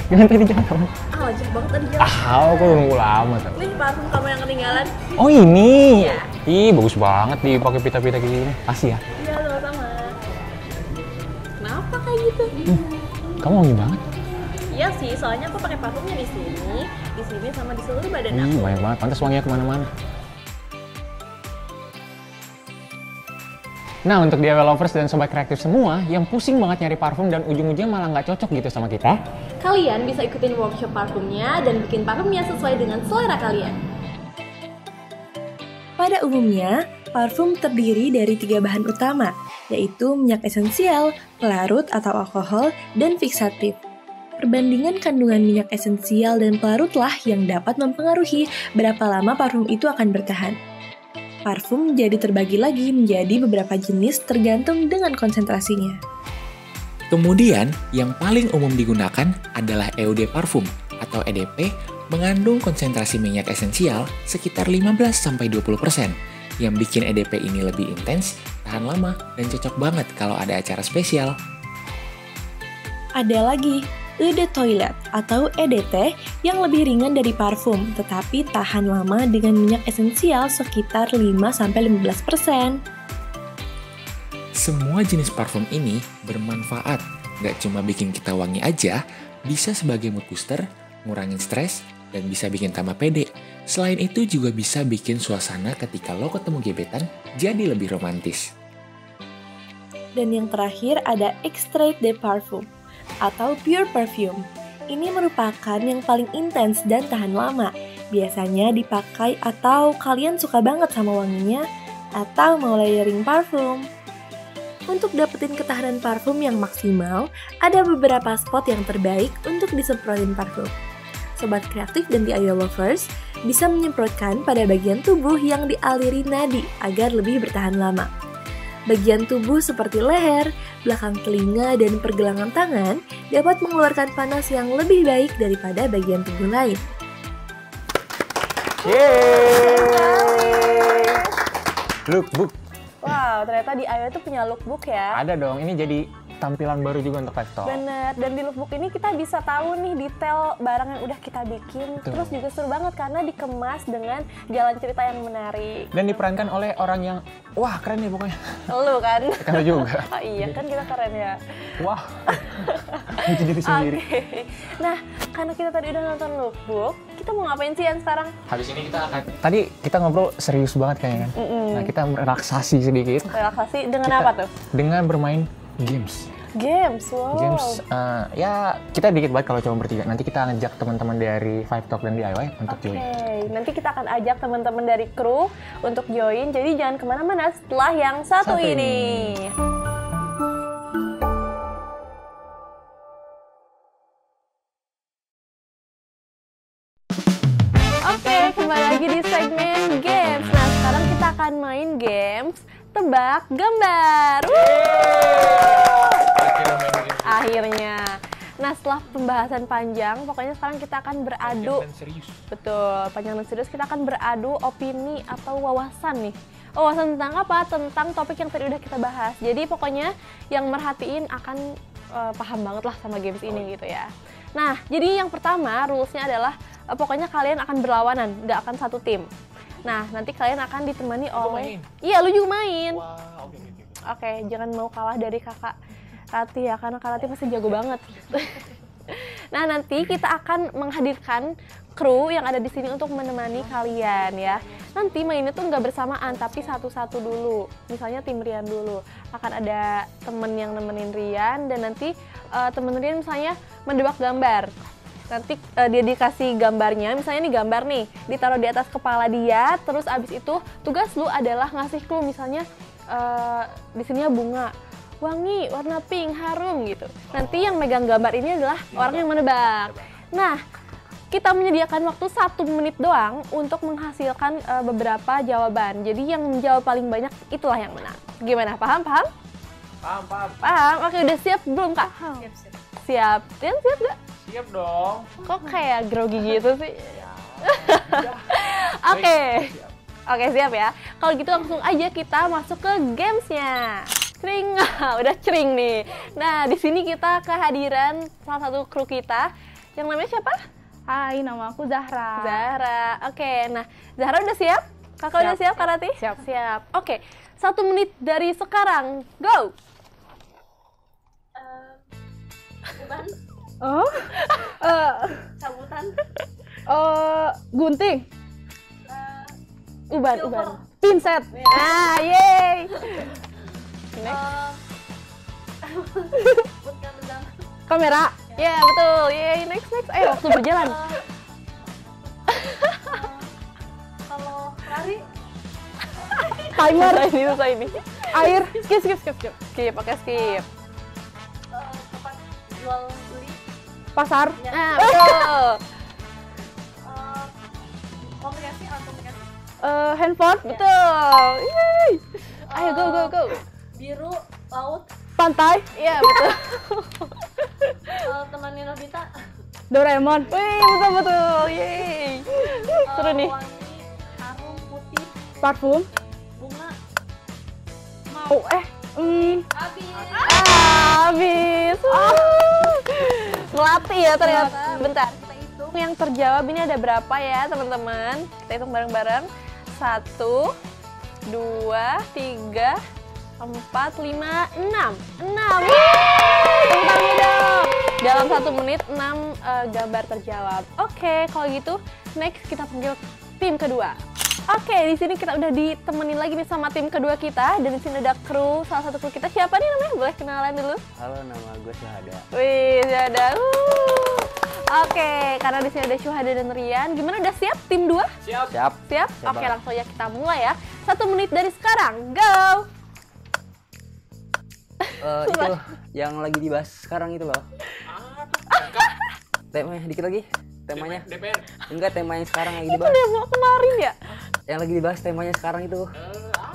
Speaker 1: Jangan tadi jangan kamu.
Speaker 2: Ah, jauh banget tadi jalan.
Speaker 1: Aku nunggu lama tau.
Speaker 2: Nih parfum kamu yang ketinggalan.
Speaker 1: Oh ini. Ih bagus banget dipakai pita-pita kayak gini. Kasih ya.
Speaker 2: Iya, sama-sama. Kenapa kayak gitu?
Speaker 1: Kamu wangi banget.
Speaker 2: Iya sih, soalnya aku pakai parfumnya di sini sama di seluruh badan
Speaker 1: Ih
Speaker 2: aku.
Speaker 1: banyak banget. Pantas wanginya kemana-mana. Nah, untuk DIY lovers dan sobat kreatif semua yang pusing banget nyari parfum dan ujung-ujungnya malah nggak cocok gitu sama kita,
Speaker 2: Kalian bisa ikutin workshop parfumnya dan bikin parfumnya sesuai dengan selera kalian.
Speaker 5: Pada umumnya, parfum terdiri dari 3 bahan utama, yaitu minyak esensial, pelarut atau alkohol, dan fiksatif. Perbandingan kandungan minyak esensial dan pelarutlah yang dapat mempengaruhi berapa lama parfum itu akan bertahan. Parfum jadi terbagi lagi menjadi beberapa jenis tergantung dengan konsentrasinya.
Speaker 6: Kemudian, yang paling umum digunakan adalah EOD parfum atau EDP mengandung konsentrasi minyak esensial sekitar 15-20%. Yang bikin EDP ini lebih intens, tahan lama, dan cocok banget kalau ada acara spesial.
Speaker 5: Ada lagi, Eau de Toilette atau EDT yang lebih ringan dari parfum tetapi tahan lama dengan minyak esensial sekitar 5-15%.
Speaker 6: Semua jenis parfum ini bermanfaat. Gak cuma bikin kita wangi aja, bisa sebagai mood booster, ngurangin stres, dan bisa bikin tambah pede. Selain itu juga bisa bikin suasana ketika lo ketemu gebetan jadi lebih romantis.
Speaker 5: Dan yang terakhir ada Extrait de Parfum atau Pure Perfume. Ini merupakan yang paling intens dan tahan lama. Biasanya dipakai atau kalian suka banget sama wanginya, atau mau layering parfum. Untuk dapetin ketahanan parfum yang maksimal, ada beberapa spot yang terbaik untuk disemprotin parfum. Sobat kreatif dan DIY lovers bisa menyemprotkan pada bagian tubuh yang dialiri nadi agar lebih bertahan lama. Bagian tubuh seperti leher, belakang telinga, dan pergelangan tangan dapat mengeluarkan panas yang lebih baik daripada bagian tubuh lain.
Speaker 1: Lookbook.
Speaker 2: Wow, ternyata di DIY itu punya lookbook ya.
Speaker 1: Ada dong, ini jadi tampilan baru juga untuk Five Talk.
Speaker 2: Bener, dan di lookbook ini kita bisa tahu nih detail barang yang udah kita bikin.
Speaker 1: Betul.
Speaker 2: Terus juga seru banget karena dikemas dengan jalan cerita yang menarik.
Speaker 1: Dan diperankan oleh orang yang, wah keren nih pokoknya.
Speaker 2: Lu kan?
Speaker 1: Kan juga.
Speaker 2: Oh iya, kan kita keren ya.
Speaker 1: Wah, itu diri sendiri.
Speaker 2: Oke. Nah, karena kita tadi udah nonton lookbook, kita mau ngapain sih Yan sekarang?
Speaker 1: Habis ini kita akan, tadi kita ngobrol serius banget kayaknya kan. Nah kita relaksasi sedikit.
Speaker 2: Relaksasi dengan apa tuh?
Speaker 1: Dengan bermain games.
Speaker 2: Games, wow.
Speaker 1: Games, ya kita dikit banget kalau cuma bertiga. Nanti kita ngajak teman-teman dari Five Talk dan DIY untuk join.
Speaker 2: Nanti kita akan ajak teman-teman dari kru untuk join. Jadi jangan kemana-mana setelah yang satu ini. Oke, kembali lagi di segmen games. Nah, sekarang kita akan main games tebak gambar. Akhirnya. Nah, setelah pembahasan panjang, pokoknya sekarang kita akan beradu. Betul, panjang dan serius kita akan beradu opini atau wawasan nih. Wawasan tentang apa? Tentang topik yang tadi udah kita bahas. Jadi pokoknya yang merhatiin akan paham banget lah sama games ini gitu ya. Nah, jadi yang pertama rules-nya adalah pokoknya kalian akan berlawanan, nggak akan satu tim. Nah, nanti kalian akan ditemani oleh... Iya, lu juga main. Oke, jangan mau kalah dari kakak Rati ya, karena Kak Rati pasti jago banget. Nah, nanti kita akan menghadirkan kru yang ada di sini untuk menemani kalian ya. Nanti mainnya tuh nggak bersamaan, tapi satu-satu dulu. Misalnya tim Rian dulu. Akan ada temen yang nemenin Rian, dan nanti temen Rian misalnya mendebak gambar. Nanti dia dikasih gambarnya, misalnya ini gambar nih, ditaruh di atas kepala dia, terus abis itu tugas lu adalah ngasih clue, misalnya di sininya bunga, wangi, warna pink, harum gitu. Nanti yang megang gambar ini adalah orang yang menebak. Nah, kita menyediakan waktu 1 menit doang untuk menghasilkan beberapa jawaban. Jadi yang menjawab paling banyak itulah yang menang. Gimana? Paham? Paham? Paham? Oke, udah siap belum Kak? Siap. Rian siap gak?
Speaker 1: Siap dong.
Speaker 2: Kok kayak grogi gitu sih? Oke, siap ya. Kalau gitu langsung aja kita masuk ke gamesnya. Cring, udah cring nih. Nah, di sini kita kehadiran salah satu kru kita Yang namanya siapa?
Speaker 7: Hai, nama aku Zahra.
Speaker 2: Zahra. Oke, nah Zahra udah siap? Kakak udah siap, Kak Rati?
Speaker 3: Siap.
Speaker 2: Siap. Oke, 1 menit dari sekarang, go!
Speaker 7: Oh,
Speaker 4: Cabutan.
Speaker 7: gunting,
Speaker 2: Uban.
Speaker 7: pinset,
Speaker 2: Ah, yeay!
Speaker 7: kamera,
Speaker 2: Ya, betul. Yeay, next. Ayo, waktu berjalan.
Speaker 4: Kalau lari
Speaker 7: timer,
Speaker 2: Susah ini.
Speaker 7: air, skip.
Speaker 2: Skip, pakai skip.
Speaker 4: tempat jual beli,
Speaker 7: Pasar,
Speaker 2: Nah, betul.
Speaker 4: komunikasi, alat komunikasi,
Speaker 7: handphone,
Speaker 2: Betul. Yeay. Ayo, go.
Speaker 4: biru, laut,
Speaker 7: pantai,
Speaker 2: Iya, betul.
Speaker 4: temannya Nobita,
Speaker 7: Doraemon,
Speaker 2: Wih, betul. Yeay. Seru nih.
Speaker 4: wangi, harum, putih,
Speaker 7: parfum,
Speaker 4: bunga,
Speaker 7: mau
Speaker 4: habis.
Speaker 2: Habis. Melatih ya ternyata. Bentar.
Speaker 4: Kita hitung.
Speaker 2: Yang terjawab ini ada berapa ya, teman-teman? Kita hitung bareng-bareng. 1, 2, 3, 4, 5, 6. 6. Tepuk tangan dong. Dalam 1 menit 6 gambar terjawab. Oke, kalau gitu next kita panggil tim kedua. Oke, di sini kita udah ditemenin lagi nih sama tim kedua kita, dan di sini ada kru, salah satu kru kita. Siapa nih namanya? Boleh kenalan dulu?
Speaker 8: Halo, nama gue Syuhada.
Speaker 2: Wih, ada. Oke, karena di sini ada Syuhada dan Rian. Gimana, udah siap tim 2?
Speaker 8: Siap.
Speaker 2: Siap?
Speaker 8: Siap
Speaker 2: Oke,
Speaker 8: banget.
Speaker 2: langsung aja kita mulai ya. 1 menit dari sekarang, go!
Speaker 8: Itu yang lagi dibahas sekarang itu loh. Temanya dikit lagi. Temanya.
Speaker 6: DPR.
Speaker 8: Enggak, tema yang sekarang lagi dibahas.
Speaker 2: Udah mau kemarin ya?
Speaker 8: Yang lagi dibahas temanya sekarang itu.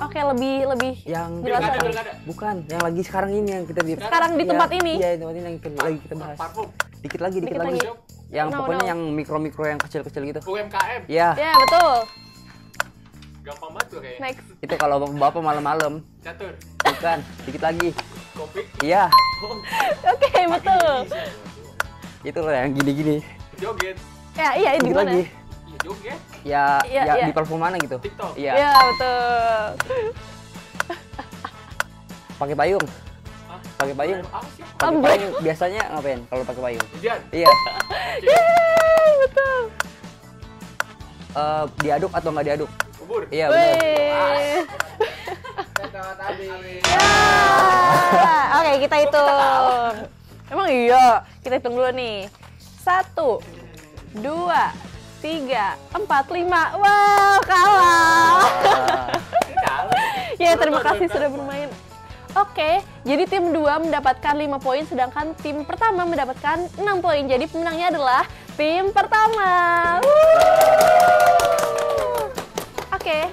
Speaker 2: Oke, lebih
Speaker 8: Yang
Speaker 2: jelas lagi.
Speaker 8: bukan, yang lagi sekarang ini yang kita di
Speaker 2: Sekarang di tempat ini?
Speaker 8: Iya, di tempat ini yang lagi kita bahas.
Speaker 6: Parfum.
Speaker 8: Dikit lagi.
Speaker 2: Dikit lagi.
Speaker 8: Yang
Speaker 2: No,
Speaker 8: pokoknya
Speaker 2: no.
Speaker 8: yang mikro-mikro yang kecil-kecil gitu.
Speaker 6: UMKM.
Speaker 8: Iya,
Speaker 2: Ya, betul.
Speaker 6: Gampang banget tuh kayaknya.
Speaker 2: Next.
Speaker 8: itu kalau bapak malam-malam.
Speaker 6: Catur.
Speaker 8: Bukan, dikit lagi.
Speaker 6: Kopi.
Speaker 8: Iya,
Speaker 2: Oke, betul.
Speaker 8: itu loh yang gini-gini.
Speaker 6: Joget.
Speaker 2: Ya, iya, ini
Speaker 8: Dikit
Speaker 2: gimana?
Speaker 8: lagi.
Speaker 6: Iya, joget.
Speaker 8: Ya,
Speaker 2: Iya,
Speaker 8: ya
Speaker 2: iya.
Speaker 8: di parfum mana gitu?
Speaker 6: TikTok.
Speaker 8: Iya.
Speaker 2: Ya, betul.
Speaker 8: Pakai payung.
Speaker 6: Hah?
Speaker 8: Pakai payung.
Speaker 6: Apa sih?
Speaker 8: Pakai
Speaker 2: Ambil.
Speaker 8: payung biasanya ngapain kalau pakai payung?
Speaker 6: Hujan.
Speaker 8: Iya.
Speaker 2: Yeay, betul.
Speaker 8: Diaduk atau nggak diaduk?
Speaker 6: Kubur.
Speaker 8: Iya benar.
Speaker 2: Wih. Ya. Oke, kita hitung. Emang iya, kita hitung dulu nih. 1, 2, 3, 4, 5. Wow, kalah. Ya, terima kasih sudah bermain. Oke, jadi tim 2 mendapatkan 5 poin, sedangkan tim pertama mendapatkan 6 poin. Jadi pemenangnya adalah tim pertama. Oke,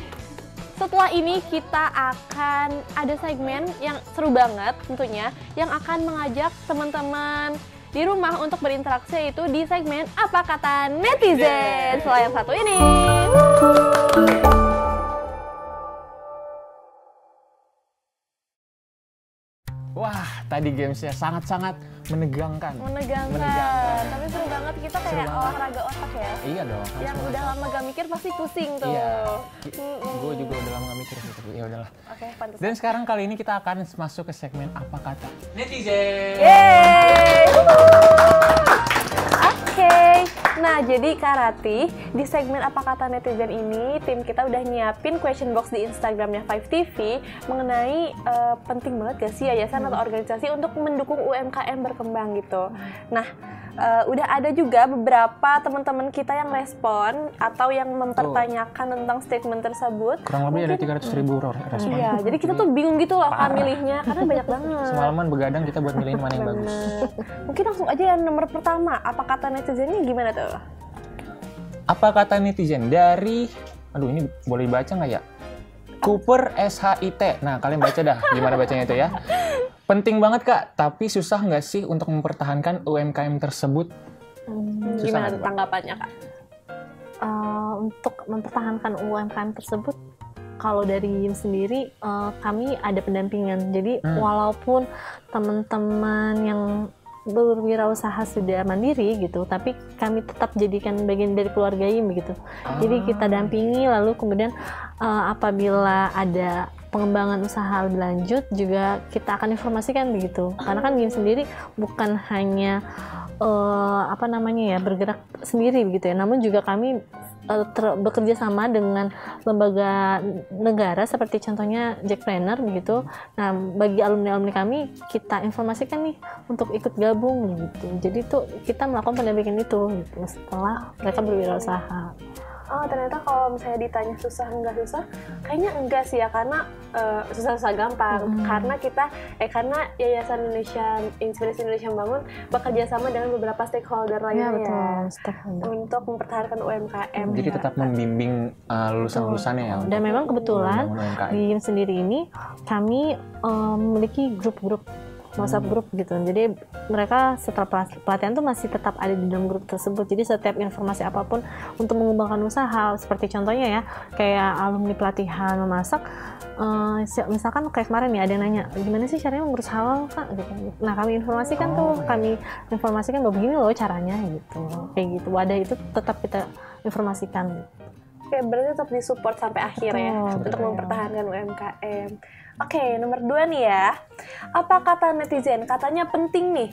Speaker 2: setelah ini kita akan ada segmen yang seru banget tentunya, yang akan mengajak teman-teman di rumah untuk berinteraksi, yaitu di segmen Apa Kata Netizen. Setelah yang satu ini.
Speaker 1: Wah, tadi gamesnya sangat-sangat menegangkan.
Speaker 2: Menegangkan. Tapi seru banget, kita kayak
Speaker 1: Seru banget.
Speaker 2: olahraga otak ya.
Speaker 1: Iya dong.
Speaker 2: Yang udah lama gak mikir pasti pusing tuh.
Speaker 1: Iya. Gue juga udah lama gak mikir sih, tapi ya udahlah.
Speaker 2: Oke, pantas.
Speaker 1: Dan sekarang kali ini kita akan masuk ke segmen Apa Kata
Speaker 6: Netizen.
Speaker 2: Yeay! Oke, nah jadi Kak Rati, di segmen Apa Kata Netizen ini, tim kita udah nyiapin question box di Instagramnya 5TV mengenai penting banget gak sih yayasan atau organisasi untuk mendukung UMKM berkembang gitu. Nah, udah ada juga beberapa teman-teman kita yang respon atau yang mempertanyakan tentang statement tersebut.
Speaker 1: kurang lebih ada 300.000 respon.
Speaker 2: Iya, jadi kita tuh bingung gitu loh kan milihnya, karena banyak banget.
Speaker 1: Semalaman begadang kita buat milihin mana yang bagus.
Speaker 2: Bener. Mungkin langsung aja yang nomor pertama, Apa Kata Netizen ini gimana tuh?
Speaker 1: Apa kata netizen dari, aduh ini boleh dibaca nggak ya? Cooper SHIT. Nah, kalian baca dah gimana bacanya itu ya. Penting banget Kak, tapi susah nggak sih untuk mempertahankan UMKM tersebut? Susah
Speaker 2: Gimana
Speaker 1: nggak,
Speaker 2: tuh
Speaker 1: Pak?
Speaker 2: tanggapannya Kak?
Speaker 3: Untuk mempertahankan UMKM tersebut, kalau dari YIM sendiri, kami ada pendampingan. Jadi walaupun teman-teman yang berwirausaha sudah mandiri gitu, tapi kami tetap jadikan bagian dari keluarga IM begitu. Jadi kita dampingi, lalu kemudian apabila ada pengembangan usaha lebih lanjut juga kita akan informasikan begitu. Karena kan IM sendiri bukan hanya bergerak sendiri begitu ya, namun juga kami bekerja sama dengan lembaga negara seperti contohnya Jackpreneur begitu. Nah, bagi alumni-alumni kami kita informasikan nih untuk ikut gabung gitu. Jadi tuh kita melakukan pendampingan itu gitu, setelah mereka berwirausaha.
Speaker 2: Oh, ternyata kalau misalnya ditanya susah enggak susah, kayaknya enggak sih ya, karena susah-susah gampang. Karena Yayasan Inspirasi Indonesia Membangun bekerja sama dengan beberapa stakeholder lainnya untuk mempertahankan UMKM.
Speaker 1: Jadi tetap membimbing lulusan-lulusannya ya.
Speaker 3: Dan memang kebetulan di IM sendiri ini kami memiliki grup-grup WhatsApp grup gitu. Jadi mereka setelah pelatihan tuh masih tetap ada di dalam grup tersebut. Jadi setiap informasi apapun untuk mengembangkan usaha, seperti contohnya ya, kayak alumni pelatihan memasak, misalkan kayak kemarin nih ada yang nanya, gimana sih caranya mengurus halal Kak? Gitu. Nah kami informasikan bahwa begini loh caranya gitu. Kayak gitu. Wadah itu tetap kita informasikan.
Speaker 2: Oke, berarti tetap disupport sampai akhir ya, untuk mempertahankan UMKM. Oke, nomor 2 nih ya. Apa kata netizen? Katanya penting nih,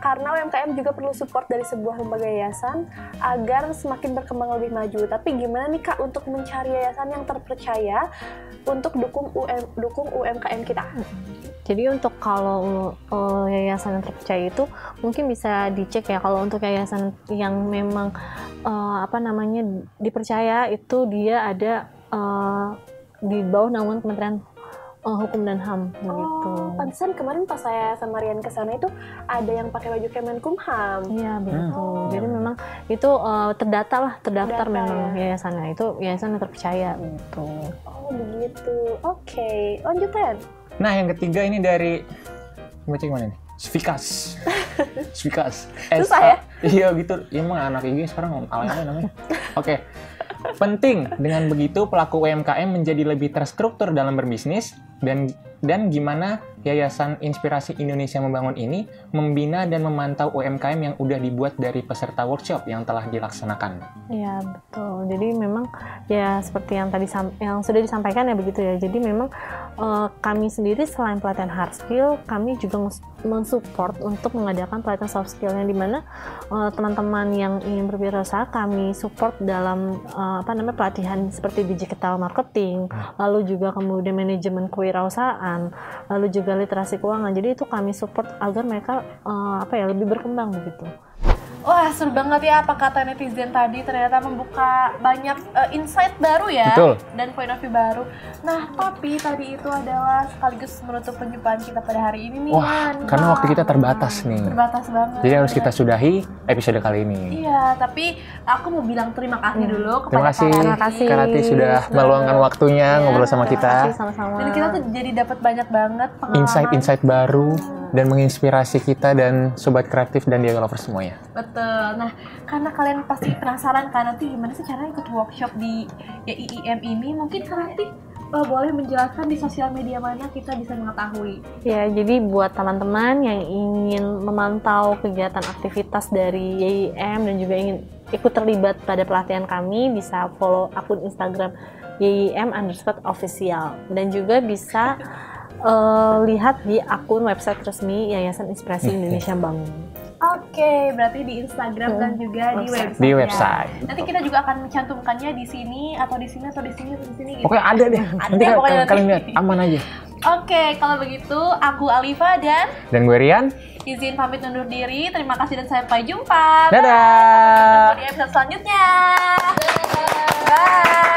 Speaker 2: karena UMKM juga perlu support dari sebuah lembaga yayasan agar semakin berkembang lebih maju. Tapi gimana nih Kak untuk mencari yayasan yang terpercaya untuk dukung UMKM kita?
Speaker 3: Jadi untuk kalau yayasan yang terpercaya itu mungkin bisa dicek ya, kalau untuk yayasan yang memang dipercaya itu dia ada di bawah naungan Kementerian Hukum dan HAM begitu.
Speaker 2: Pantesan kemarin pas saya sama Rian kesana itu ada yang pakai baju Kemenkumham.
Speaker 3: Iya betul. Jadi memang itu terdaftar memang ya. Yayasannya itu yayasan yang terpercaya gitu.
Speaker 2: Oh begitu. Oke, lanjutan.
Speaker 1: Nah yang ketiga ini dari baca gimana nih? Svikas.
Speaker 2: Susah ya?
Speaker 1: Iya gitu. Ya emang anak IG sekarang alay-alay namanya. Oke. Penting, dengan begitu pelaku UMKM menjadi lebih terstruktur dalam berbisnis dan gimana Yayasan Inspirasi Indonesia Membangun ini membina dan memantau UMKM yang udah dibuat dari peserta workshop yang telah dilaksanakan.
Speaker 3: Iya betul. Jadi memang ya seperti yang tadi yang sudah disampaikan ya begitu ya. Jadi memang kami sendiri selain pelatihan hard skill, kami juga mensupport untuk mengadakan pelatihan soft skill yang dimana teman-teman yang ingin berwirausaha kami support dalam pelatihan seperti digital marketing, lalu juga kemudian manajemen kewirausahaan, lalu juga literasi keuangan. Jadi itu kami support agar mereka lebih berkembang begitu.
Speaker 4: Wah, seru banget ya apa kata netizen tadi, ternyata membuka banyak insight baru ya.
Speaker 1: Betul.
Speaker 4: Dan point of view baru. Nah, tapi tadi itu adalah sekaligus menutup perjumpaan kita pada hari ini nih.
Speaker 1: Wah, karena waktu kita terbatas nih.
Speaker 4: Terbatas banget.
Speaker 1: Jadi harus kita sudahi episode kali ini.
Speaker 4: Iya, tapi aku mau bilang terima kasih dulu kepada
Speaker 1: Terima kasih Kak Rati sudah meluangkan waktunya ngobrol sama kita.
Speaker 3: Sama-sama.
Speaker 4: Dan kita tuh jadi dapat banyak banget pengalaman.
Speaker 1: Insight baru dan menginspirasi kita dan sobat kreatif dan Diaga Lovers semuanya.
Speaker 4: Betul. Nah, karena kalian pasti penasaran kan nanti gimana sih caranya ikut workshop di IIM ini, mungkin Kak Rati boleh menjelaskan di sosial media mana kita bisa mengetahui.
Speaker 3: Ya, jadi buat teman-teman yang ingin memantau kegiatan aktivitas dari YIM dan juga ingin ikut terlibat pada pelatihan kami, bisa follow akun Instagram YIM_official dan juga bisa lihat di akun website resmi Yayasan Inspirasi Indonesia Membangun.
Speaker 4: Oke, berarti di Instagram dan juga di website.
Speaker 1: Di website.
Speaker 4: Ya. Nanti kita juga akan mencantumkannya di sini atau di sini atau di sini atau di sini gitu.
Speaker 1: Oke, ada deh. Nanti kalian lihat, aman aja.
Speaker 4: Oke, kalau begitu aku Alifa dan
Speaker 1: gue Rian.
Speaker 4: Izin pamit undur diri. Terima kasih dan sampai jumpa.
Speaker 1: Dadah.
Speaker 4: Sampai ketemu di episode selanjutnya. Bye.